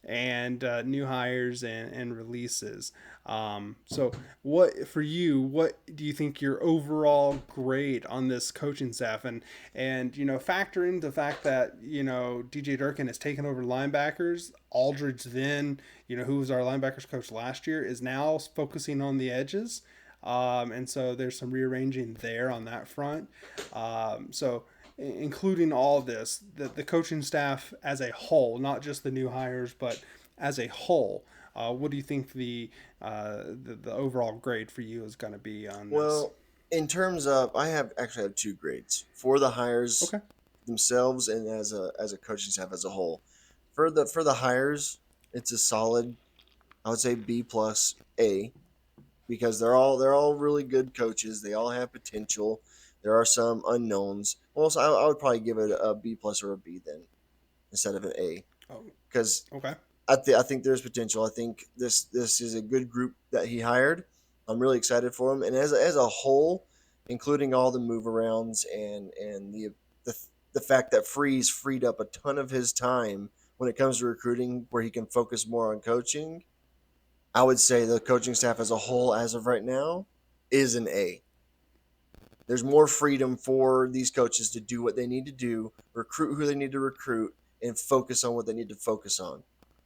and new hires and releases. So what for you? What do you think your overall grade on this coaching staff, and factor in the fact that DJ Durkin has taken over linebackers. Aldridge then, who was our linebackers coach last year, is now focusing on the edges. And so there's some rearranging there on that front. So including all of this, the coaching staff as a whole, not just the new hires, but as a whole, what do you think the overall grade for you is going to be on this? Well, in terms of, I have actually have two grades for the hires Okay. themselves and as a coaching staff as a whole. For the hires, it's a solid, I would say B plus A, because they're all really good coaches. They all have potential. There are some unknowns. Well, so I would probably give it a B plus or a B then instead of an A, Oh, because okay. I think there's potential. I think this is a good group that he hired. I'm really excited for him, and as a whole, including all the move arounds and the the fact that Freeze freed up a ton of his time when it comes to recruiting, where he can focus more on coaching. I would say the coaching staff as a whole, as of right now, is an A. There's more freedom for these coaches to do what they need to do, recruit who they need to recruit, and focus on what they need to focus on.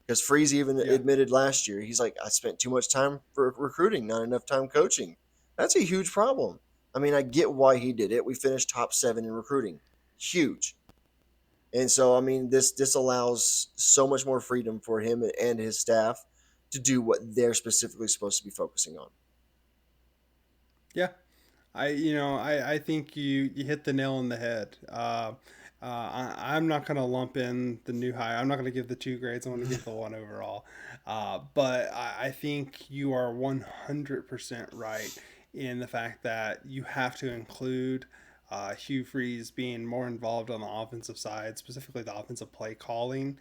Because Freeze even Yeah. admitted last year, he's like, I spent too much time for recruiting, not enough time coaching. That's a huge problem. I mean, I get why he did it. We finished top 7 in recruiting, huge. And so, I mean, this allows so much more freedom for him and his staff to do what they're specifically supposed to be focusing on. Yeah. I think you hit the nail on the head. I'm not going to lump in the new hire. I'm not going to give the two grades. I'm going to give the one overall. But I think you are 100% right in the fact that you have to include Hugh Freeze being more involved on the offensive side, specifically the offensive play calling,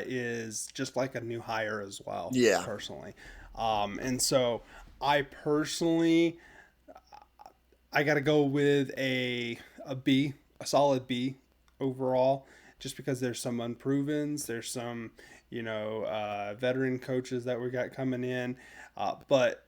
is just like a new hire as well, Yeah, personally. And so I personally I got to go with a B, a solid B overall, just because there's some unprovens, there's some veteran coaches that we got coming in, but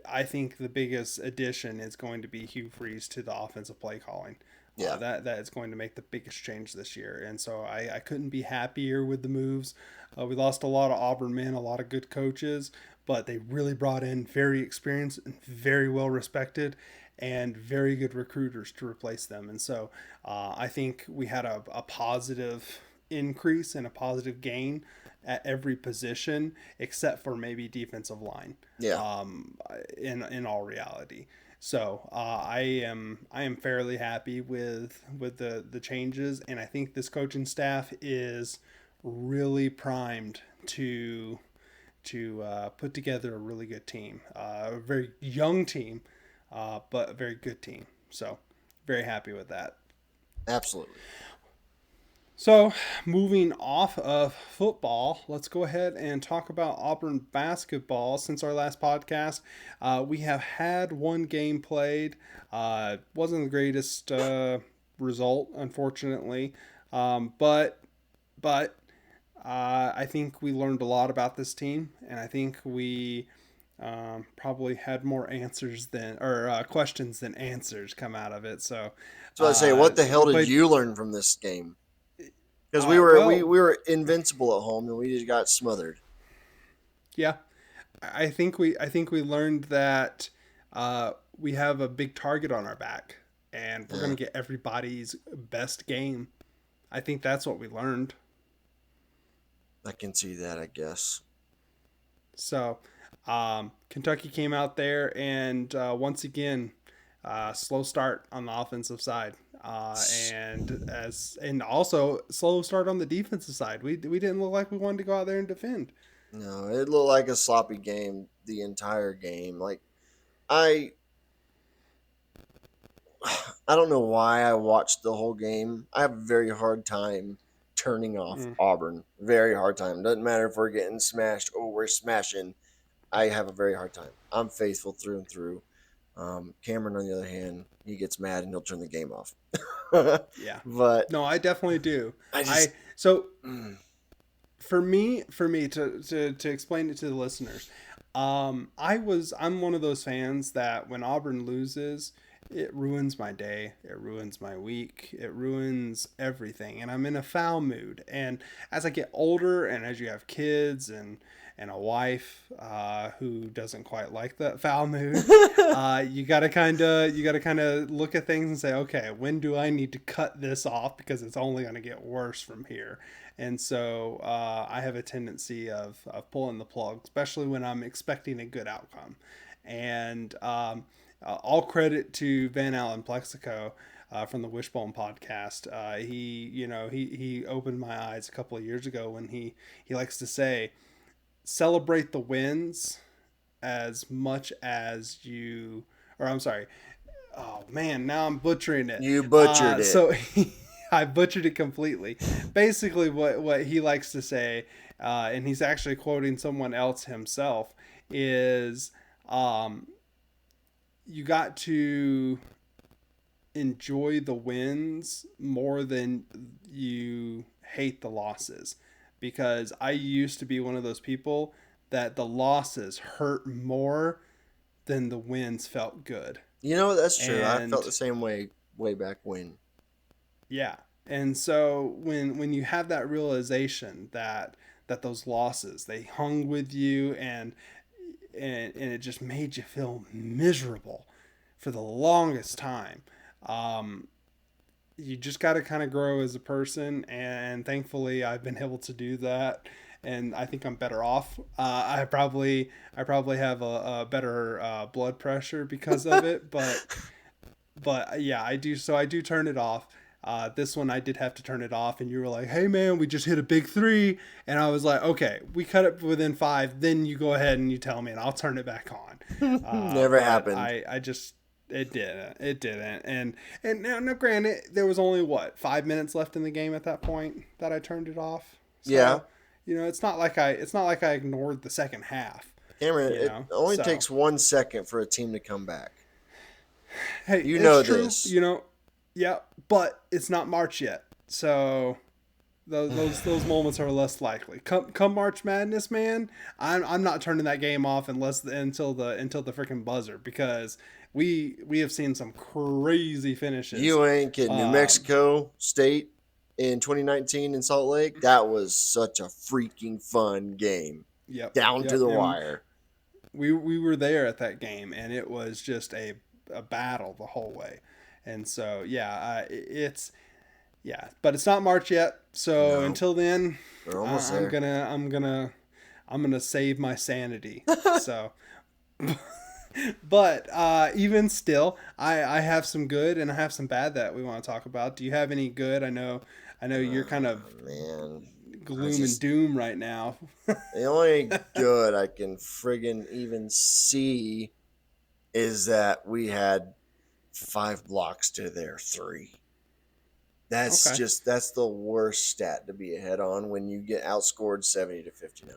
I think the biggest addition is going to be Hugh Freeze to the offensive play calling. yeah, That is going to make the biggest change this year, and so I couldn't be happier with the moves. We lost a lot of Auburn men, a lot of good coaches, but they really brought in very experienced and very well respected and very good recruiters to replace them. And so I think we had a positive increase and a positive gain at every position except for maybe defensive line. Yeah, Um, in all reality. So I am fairly happy with the changes, and I think this coaching staff is really primed to put together a really good team, a very young team, but a very good team. So very happy with that. absolutely. So, moving off of football, let's go ahead and talk about Auburn basketball. Since our last podcast, we have had one game played. Wasn't the greatest result, unfortunately, but I think we learned a lot about this team, and I think we probably had more answers than or questions than answers come out of it. So, So I say, what the we hell did played. you learn from this game? Because we were we, Well, we were invincible at home and we just got smothered. yeah, I think we learned that we have a big target on our back, and we're Yeah, gonna get everybody's best game. I think that's what we learned. I can see that. I guess. So, Kentucky came out there and once again, slow start on the offensive side, and also slow start on the defensive side. We didn't look like we wanted to go out there and defend. No, it looked like a sloppy game the entire game. Like I I don't know why I watched the whole game. I have a very hard time turning off Mm, Auburn. Very hard time. Doesn't matter if we're getting smashed or we're smashing. I have a very hard time. I'm faithful through and through. Cameron, on the other hand, he gets mad and he'll turn the game off. yeah, But no, I definitely do. I I just, so mm, for me to explain it to the listeners, I'm one of those fans that when Auburn loses, it ruins my day, it ruins my week, it ruins everything, and I'm in a foul mood. And as I get older, and as you have kids and a wife who doesn't quite like that foul mood, you gotta kind of look at things and say, okay, when do I need to cut this off because it's only gonna get worse from here. And so I have a tendency of pulling the plug, especially when I'm expecting a good outcome. And all credit to Van Allen Plexico from the Wishbone podcast. He opened my eyes a couple of years ago when he likes to say, celebrate the wins as much as you, or I'm sorry, oh man, now I'm butchering it. you butchered it. So I butchered it completely. Basically, what he likes to say, and he's actually quoting someone else himself, is um, you got to enjoy the wins more than you hate the losses. Because I used to be one of those people that the losses hurt more than the wins felt good. You know, that's true. I felt And the same way back when. yeah. And so when you have that realization that those losses, they hung with you, and it just made you feel miserable for the longest time. Um, you just got to kind of grow as a person, and thankfully I've been able to do that, and I think I'm better off. I probably have a better blood pressure because of it, but yeah, I do. So I do turn it off. This one I did have to turn it off, and you were like, "Hey man, we just hit a big three," and I was like, "Okay, we cut it within five. Then you go ahead and you tell me, and I'll turn it back on." Never But happened. I just it didn't, and now granted, there was only what 5 minutes left in the game at that point that I turned it off. Yeah. So it's not like I ignored the second half. Cameron, You it know, only so takes 1 second for a team to come back. hey, You it's know true. this. Yeah, but it's not March yet, so those moments are less likely. Come March Madness, man, I'm not turning that game off until the freaking buzzer, because we have seen some crazy finishes. You ain't kidding. New Um, Mexico State in 2019 in Salt Lake, that was such a freaking fun game. yep, Down to yep, the and wire. we were there at that game, and it was just a battle the whole way. And so yeah, Yeah, but it's not March yet. So No, until then, we're almost I'm there. gonna I'm gonna I'm gonna save my sanity. So, but even still, I have some good and I have some bad that we want to talk about. Do you have any good? I know you're kind of Man, I gloom and just doom right now. the only good I can friggin' even see is that we had 5 blocks to their 3. Okay. That's the worst stat to be ahead on when you get outscored 70-59.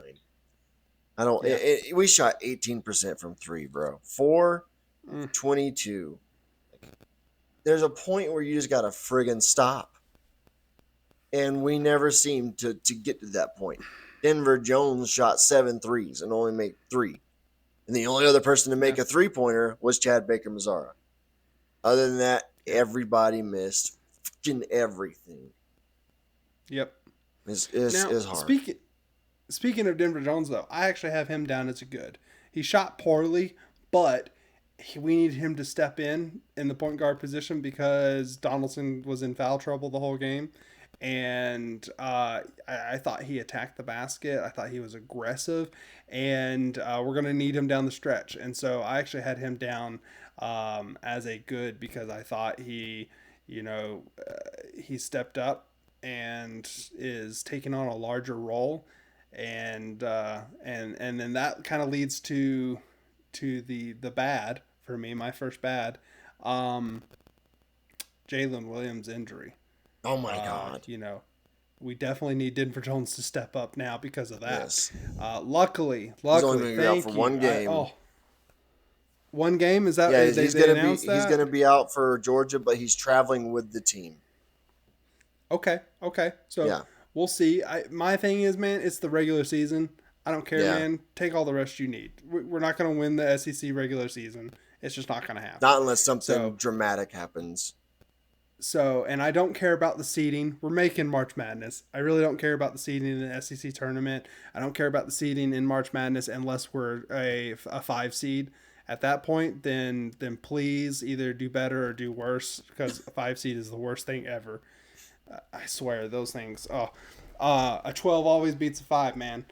I don't. Yeah. We shot 18% from 3, bro. 4 Mm. 22. There's a point where you just gotta friggin' stop, and we never seem to get to that point. Denver Jones shot 7 threes and only made 3, and the only other person to Yeah. make a 3-pointer was Chad Baker Mazara. Other than that, Yeah. everybody missed fucking everything. Yep. Now, Is hard. speaking of Denver Jones, though, I actually have him down as a good. He shot poorly, but we need him to step in the point guard position because Donaldson was in foul trouble the whole game. And I thought he attacked the basket. I thought he was aggressive, and we're going to need him down the stretch. And so I actually had him down as a good because I thought he stepped up and is taking on a larger role, and then that kind of leads to the bad for me. My first bad, um, Jalen Williams injury. Oh my god. You know, we definitely need Denver Jones to step up now because of that. Yes. He's only Luckily, going to be out for thank one you. game. One game is that Yeah, they announced he's gonna that? be out for Georgia, but he's traveling with the team. Okay, okay. So Yeah, we'll see. My thing is, man, it's the regular season. I don't care, yeah. man. Take all the rest you need. We're not going to win the SEC regular season. It's just not going to happen. Not unless something So, dramatic happens. and I don't care about the seeding. We're making March Madness. I really don't care about the seeding in the SEC tournament. I don't care about the seeding in March Madness unless we're a 5 seed. At that point, then please either do better or do worse because a 5 seed is the worst thing ever. I swear those things. Oh, a 12 always beats a 5, man.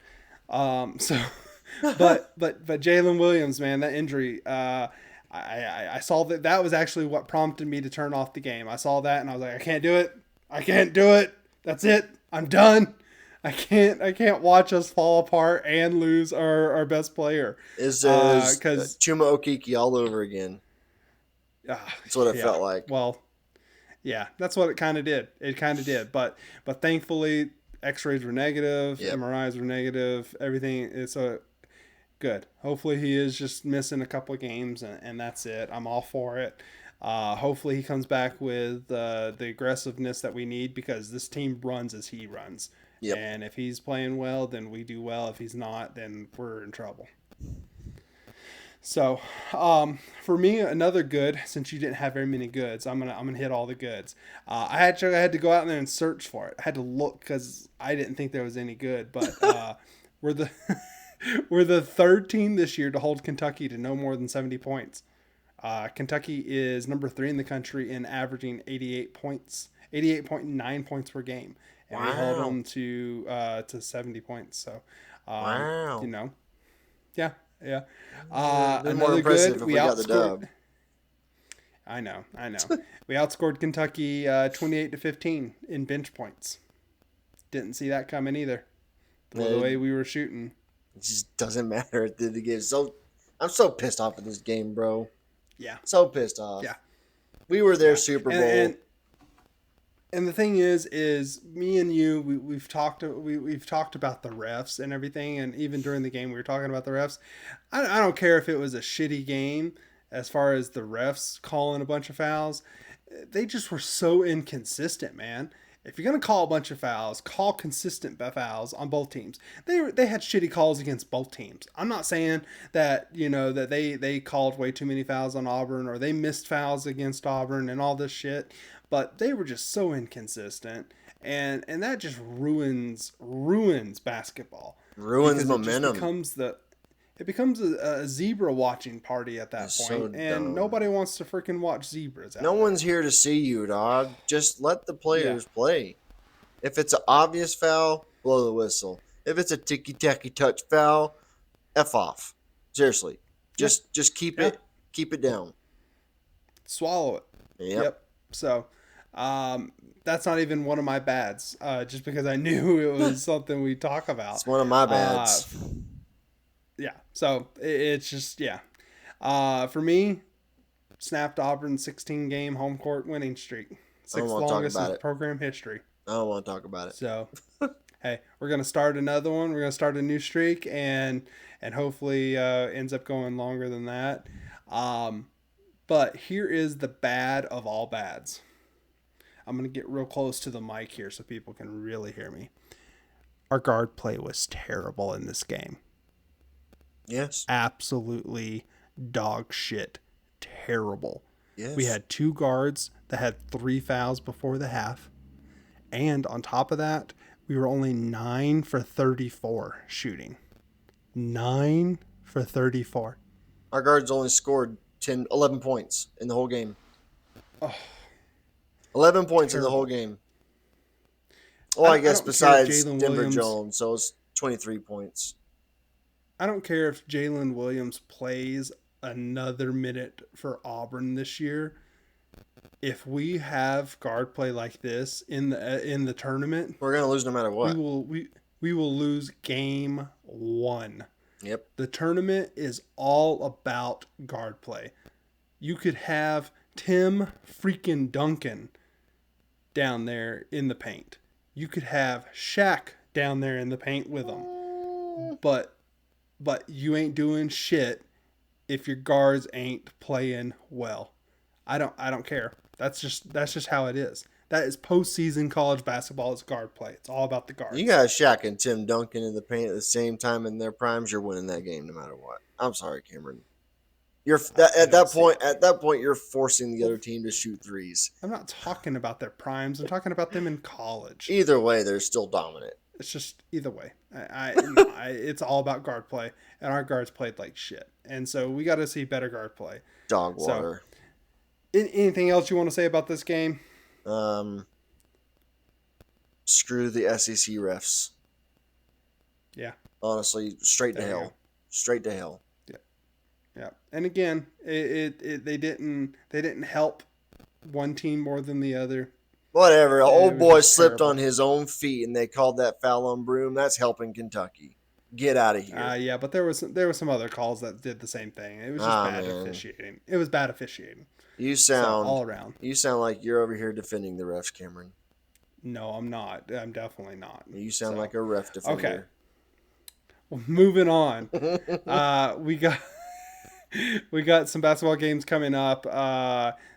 So, but Jalen Williams, man, that injury. I saw that was actually what prompted me to turn off the game. I saw that and I was like, I can't do it. I can't do it. That's it. I'm done. I can't watch us fall apart and lose our best player. Is Because Chuma Okiki all over again? That's what it yeah, felt like. well, yeah, that's what it kind of did. It kind of did, but thankfully, X-rays were negative, Yep. MRIs were negative, everything is good. Hopefully, he is just missing a couple of games, and that's it. I'm all for it. Hopefully, he comes back with the aggressiveness that we need because this team runs as he runs, Yep. and if he's playing well, then we do well. If he's not, then we're in trouble. So, for me, another good. Since you didn't have very many goods, I'm gonna hit all the goods. I had to go out there and search for it. I had to look because I didn't think there was any good. But we're the we're the third team this year to hold Kentucky to no more than 70 points. Kentucky is number 3 in the country in averaging 88 points, 88.9 points per game, and we held Wow. them to 70 points. So, you Wow. know, yeah, yeah. It would have been more Another impressive good. if We we got the outscored. dub. I know, I know. We outscored Kentucky 28-15 in bench points. Didn't see that coming either. The It way we were shooting. just doesn't matter at the end of the game. So I'm so pissed off at this game, bro. Yeah, So pissed off. yeah, We were their yeah. Super And Bowl. and the thing is me and you we've talked about the refs and everything, and even during the game we were talking about the refs. I don't care if it was a shitty game as far as the refs calling a bunch of fouls. They just were so inconsistent, man. If you're gonna call a bunch of fouls, call consistent fouls on both teams. They had shitty calls against both teams. I'm not saying that that they called way too many fouls on Auburn or they missed fouls against Auburn and all this shit, but they were just so inconsistent, and that just ruins basketball Ruins because it just momentum. becomes the it becomes a zebra watching party at that It's so point, and dumb. nobody wants to freaking watch zebras No out one's there. here to see you, dog. Just let the Yeah, players play. If it's an obvious foul, blow the whistle. If it's a ticky tacky touch foul, f off. Seriously, yeah, just yeah. keep it down. Swallow it. Yep, Yep. So, um, that's not even one of my bads. Just because I knew it was something we talk about. it's one of my Uh, bads. yeah. So it's just yeah. For me, snapped Auburn's 16 game home court winning streak, I don't sixth want to talk longest in about it. program history. I don't want to talk about it. So, hey, we're gonna start another one. We're gonna start a new streak, and hopefully ends up going longer than that. Um, but here is the bad of all bads. I'm gonna get real close to the mic here so people can really hear me. Our guard play was terrible in this game. Yes, Absolutely dog shit. Terrible. We yes. had two guards that had 3 fouls before the half. And on top of that, we were only 9 for 34 shooting. 9 for 34. Our guards only scored 10, 11 points in the whole game. Oh, 11 points in the whole terrible. game. Well, I I guess don't care if besides Jalen Denver Williams. Jones, so it's 23 points. I don't care if Jalen Williams plays another minute for Auburn this year. If we have guard play like this in the tournament, We're gonna lose no matter we what. will we we will lose game one. Yep. The tournament is all about guard play. You could have Tim freaking Duncan down there in the paint. You could have Shaq down there in the paint with them. But you ain't doing shit if your guards ain't playing well. I don't care. That's just how it is. That is postseason college basketball. It's guard play. It's all about the You guards. got Shaq and Tim Duncan in the paint at the same time in their primes. You're winning that game no matter what. I'm sorry, Cameron. You're I at don't that see point. it. At that point, you're forcing the Well, other team to shoot threes. I'm not talking about their primes. I'm talking about them in college. Either way, they're still dominant. It's just either way. No, it's all about guard play, and our guards played like shit. And so we got to see better guard play. Dog So, water. anything else you want to say about this game? Um, Screw the SEC refs. Yeah, Honestly, straight to there you go. hell. Straight to hell. Yeah, yeah. And again, they didn't help one team more than the other. Whatever. It Old was boy just slipped terrible. on his own feet, and they called that foul on Broom. That's helping Kentucky. Get out of here. Yeah, but there was some other calls that did the same thing. It was just Ah, bad man. officiating. It was bad officiating. You So sound all around. you sound like you're over here defending the refs, Cameron. No, I'm not. I'm definitely not. You sound So like a ref okay. defender. Well, moving on. We got we got some basketball games coming up.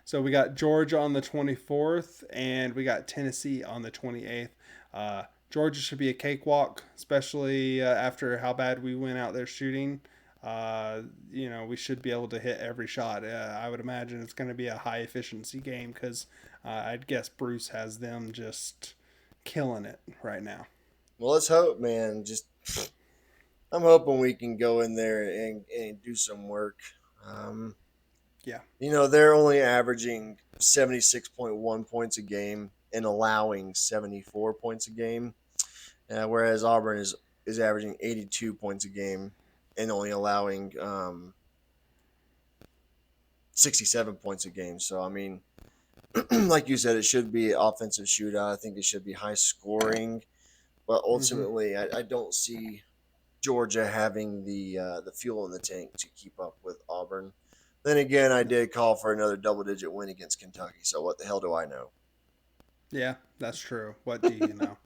So we got Georgia on the 24th, and we got Tennessee on the 28th. Georgia should be a cakewalk, especially after how bad we went out there shooting. We should be able to hit every shot. I would imagine it's going to be a high efficiency game because I'd guess Bruce has them just killing it right now. Well, let's hope, man. Just I'm hoping we can go in there and do some work. Um, Yeah. they're only averaging 76.1 points a game and allowing 74 points a game, whereas Auburn is averaging 82 points a game and only allowing 67 points a game. So, I mean, like you said, it should be offensive shootout. I think it should be high scoring, but Hmm. ultimately, I don't see Georgia having the fuel in the tank to keep up with Auburn. Then again, I did call for another double-digit win against Kentucky. So what the hell do I know? Yeah, that's true. What do you know?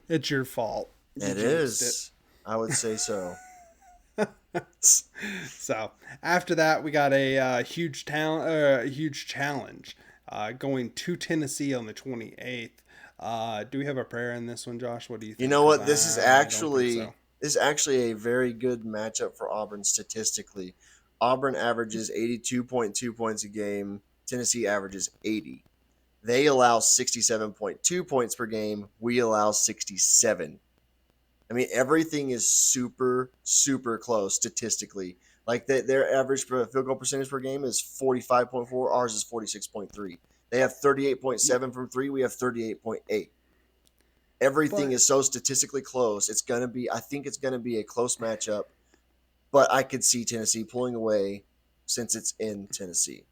It's your fault. You It jinxed it. is. I would say so. So after that, we got a huge challenge going to Tennessee on the 28th. Do we have a prayer in this one, Josh? What do you You think? know Because what? This is I don't think actually so. this is actually a very good matchup for Auburn statistically. Auburn averages 82.2 points a game. Tennessee averages 80. They allow 67.2 points per game. We allow 67. I mean, everything is super, super close statistically. Like their average field goal percentage per game is 45.4. Ours is 46.3. They have 38.7 from three. We have 38.8. Everything But is so statistically close. It's going to be, I think it's going to be a close matchup, but I could see Tennessee pulling away since it's in Tennessee.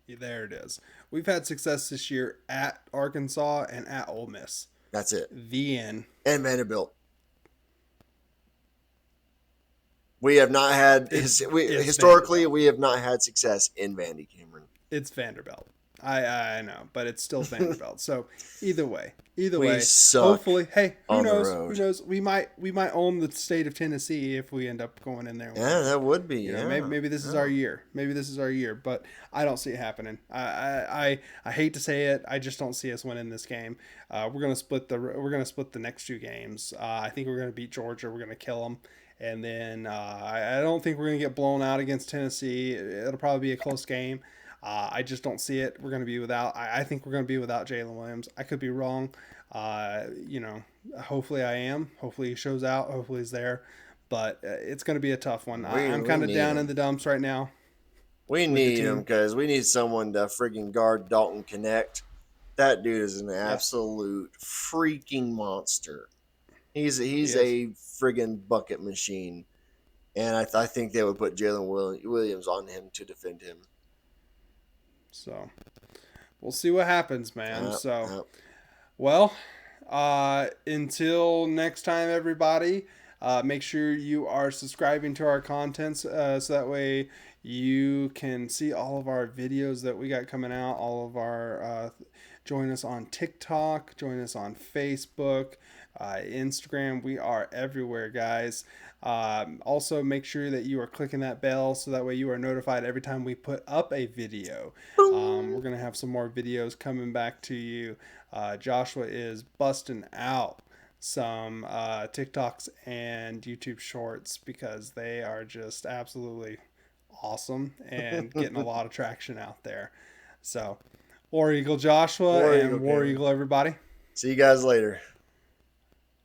there it is. We've had success this year at Arkansas and at Ole Miss. That's it. The end. And Vanderbilt. We have not had It's historically Vanderbilt. we have not had success in Vandy, Cameron. It's Vanderbilt. I know, but it's still Vanderbilt. So either We way, suck hopefully, hey, who on the knows? Who road. knows? We might own the state of Tennessee if we end up going in there and Yeah, winning. that would be. You know, Yeah, maybe this is our yeah. year. Maybe this is our year, but I don't see it happening. I hate to say it. I just don't see us winning this game. We're gonna split the next two games. I think we're gonna beat Georgia. We're gonna kill them. And then I don't think we're going to get blown out against Tennessee. It'll probably be a close game. I just don't see it. We're going to be without. I think we're going to be without Jalen Williams. I could be wrong. You know, hopefully I am. Hopefully he shows out. Hopefully he's there. But it's going to be a tough one. We I'm we kind of need down in him. the dumps right now We with the need him team. because we need someone to frigging guard Dalton Connect. That dude is an Yes, absolute freaking monster. He's yes. a friggin' bucket machine, and I think they would put Jalen Williams on him to defend him. So we'll see what happens, man. Yep, So yep. well, until next time, everybody, make sure you are subscribing to our contents so that way you can see all of our videos that we got coming out. All of our join us on TikTok, join us on Facebook, Instagram. We are everywhere, guys. Also, make sure that you are clicking that bell so that way you are notified every time we put up a video. We're Boom. going to have some more videos coming back to you. Joshua is busting out some TikToks and YouTube shorts because they are just absolutely awesome and getting a lot of traction out there. So, War Eagle Joshua War and Eagle War Cameron. Eagle everybody. See you guys later.